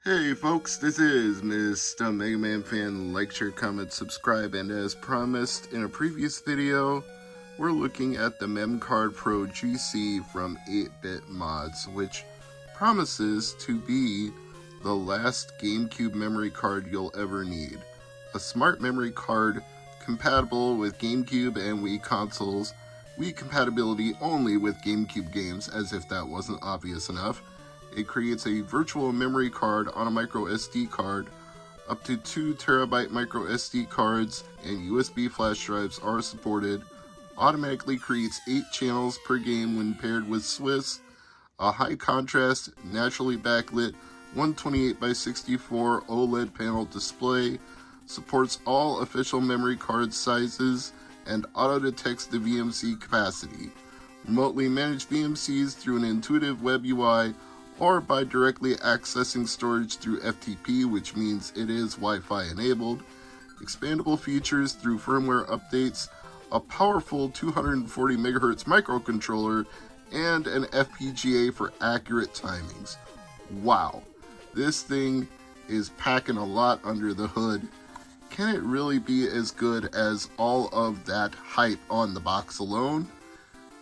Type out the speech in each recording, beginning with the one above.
Hey folks, this is Mr. MegaManFan. Like, share, comment, subscribe, and as promised in a previous video, we're looking at the MemCard Pro GC from 8BitMods, which promises to be the last GameCube memory card you'll ever need. A smart memory card compatible with GameCube and Wii consoles, Wii compatibility only with GameCube games, as if that wasn't obvious enough. It creates a virtual memory card on a micro SD card. Up to 2 terabyte micro SD cards and USB flash drives are supported. Automatically creates 8 channels per game when paired with Swiss. A high contrast, naturally backlit 128x64 OLED panel display. Supports all official memory card sizes and auto detects the VMC capacity. Remotely manage VMCs through an intuitive web UI or by directly accessing storage through FTP, which means it is Wi-Fi enabled. Expandable features through firmware updates, a powerful 240 MHz microcontroller, and an FPGA for accurate timings. Wow, this thing is packing a lot under the hood. Can it really be as good as all of that hype on the box alone?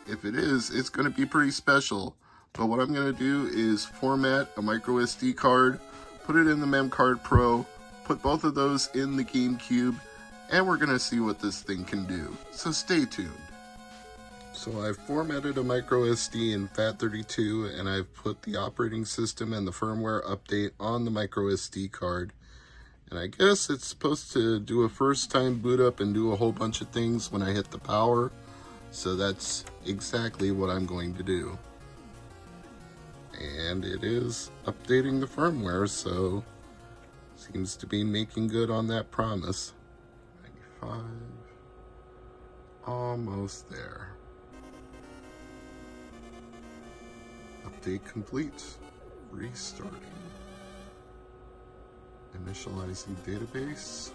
If it is, it's going to be pretty special. But what I'm going to do is format a micro SD card, put it in the MemCard Pro, put both of those in the GameCube, and we're going to see what this thing can do. So stay tuned. So I've formatted a micro SD in FAT32, and I've put the operating system and the firmware update on the micro SD card. And I guess it's supposed to do a first time boot up and do a whole bunch of things when I hit the power. So that's exactly what I'm going to do. And it is updating the firmware, so seems to be making good on that promise. 95, almost there. Update complete. Restarting. Initializing database.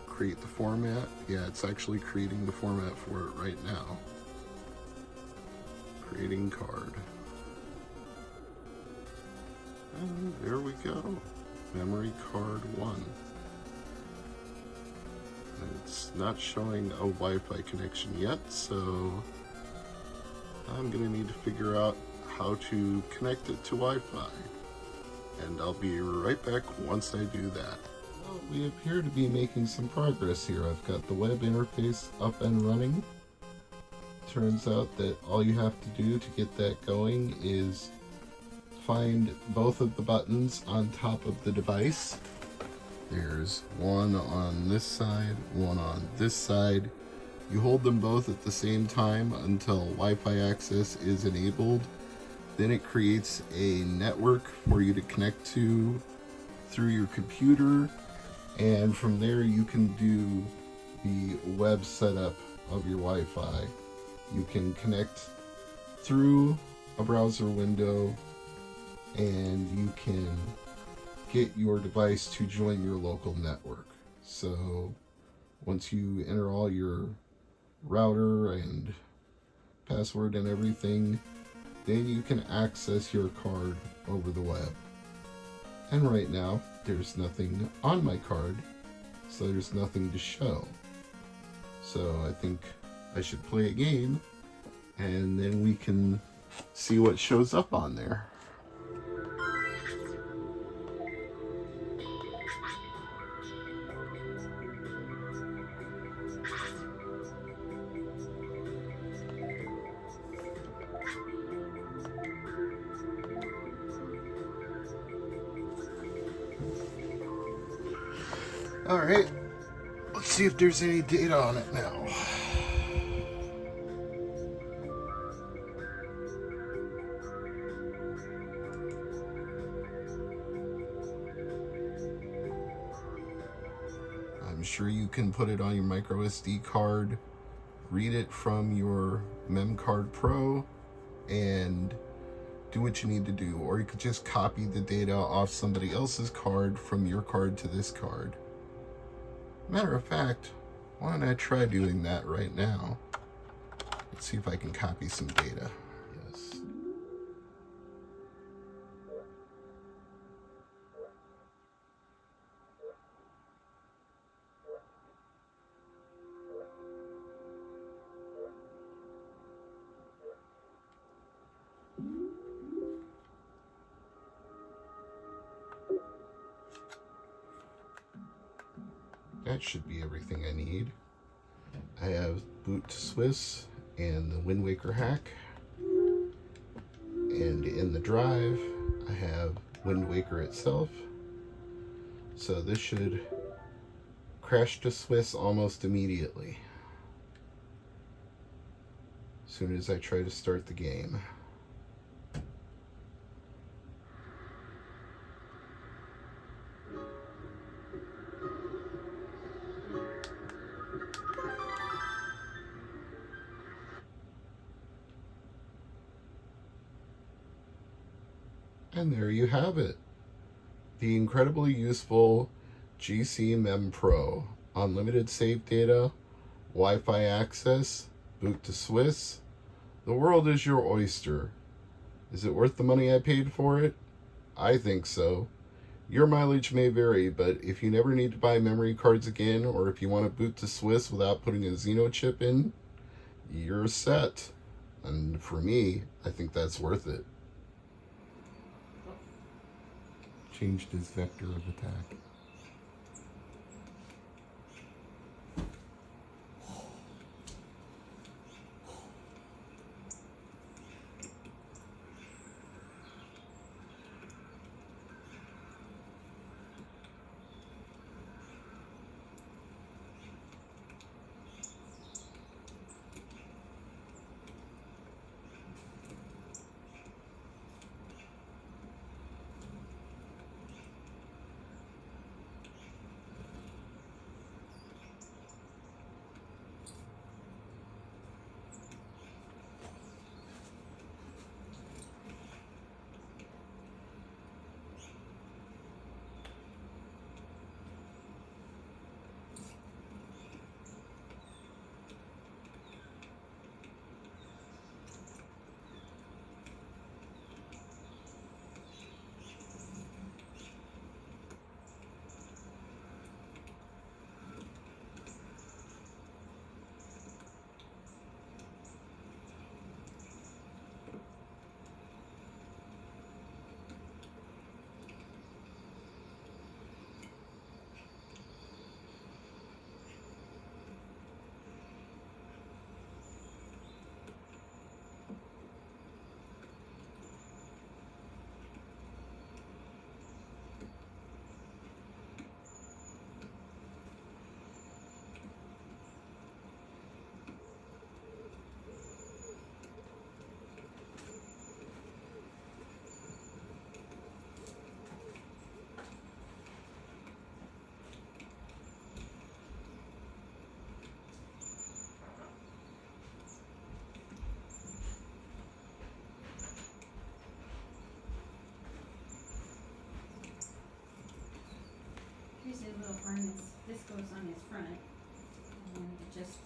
Create the format. Yeah, it's actually creating the format for it right now. Creating card. And there we go. Memory card 1. It's not showing a Wi-Fi connection yet, so I'm gonna need to figure out how to connect it to Wi-Fi. And I'll be right back once I do that. Well, we appear to be making some progress here. I've got the web interface up and running. Turns out that all you have to do to get that going is find both of the buttons on top of the device. There's one on this side, one on this side. You hold them both at the same time until Wi-Fi access is enabled. Then it creates a network for you to connect to through your computer, and from there you can do the web setup of your Wi-Fi. You can connect through a browser window and you can get your device to join your local network. So once you enter all your router and password and everything, then you can access your card over the web. And right now there's nothing on my card, so there's nothing to show. So I think I should play a game, and then we can see what shows up on there. All right, let's see if there's any data on it now. I'm sure you can put it on your micro SD card, read it from your MemCard Pro, and do what you need to do. Or you could just copy the data off somebody else's card from your card to this card. Matter of fact, why don't I try doing that right now? Let's see if I can copy some data. Yes. that should be everything I need. I have boot to Swiss and the Wind Waker hack. And in the drive, I have Wind Waker itself. So this should crash to Swiss almost immediately, as soon as I try to start the game. And there you have it. The incredibly useful GC Mem Pro. Unlimited save data, Wi-Fi access, boot to Swiss. The world is your oyster. Is it worth the money I paid for it? I think so. Your mileage may vary, but if you never need to buy memory cards again, or if you want to boot to Swiss without putting a Xeno chip in, you're set. And for me, I think that's worth it. Changed his vector of attack. Here's a little harness. This goes on his front, and it just